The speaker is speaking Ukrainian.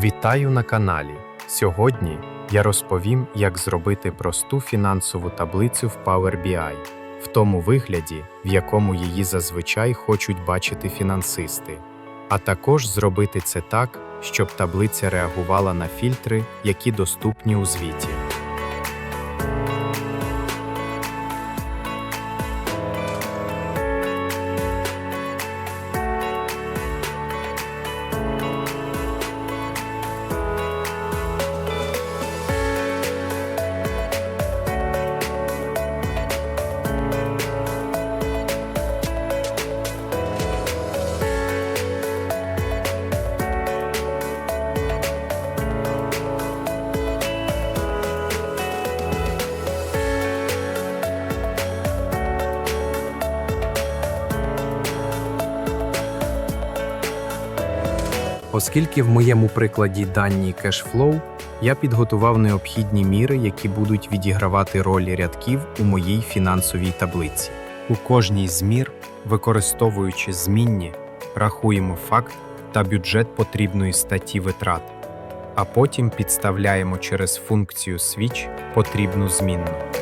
Вітаю на каналі! Сьогодні я розповім, як зробити просту фінансову таблицю в Power BI, в тому вигляді, в якому її зазвичай хочуть бачити фінансисти, а також зробити це так, щоб таблиця реагувала на фільтри, які доступні у звіті. Оскільки в моєму прикладі дані CashFlow, я підготував необхідні міри, які будуть відігравати роль рядків у моїй фінансовій таблиці. У кожній з мір, використовуючи змінні, рахуємо факт та бюджет потрібної статті витрат, а потім підставляємо через функцію switch потрібну змінну.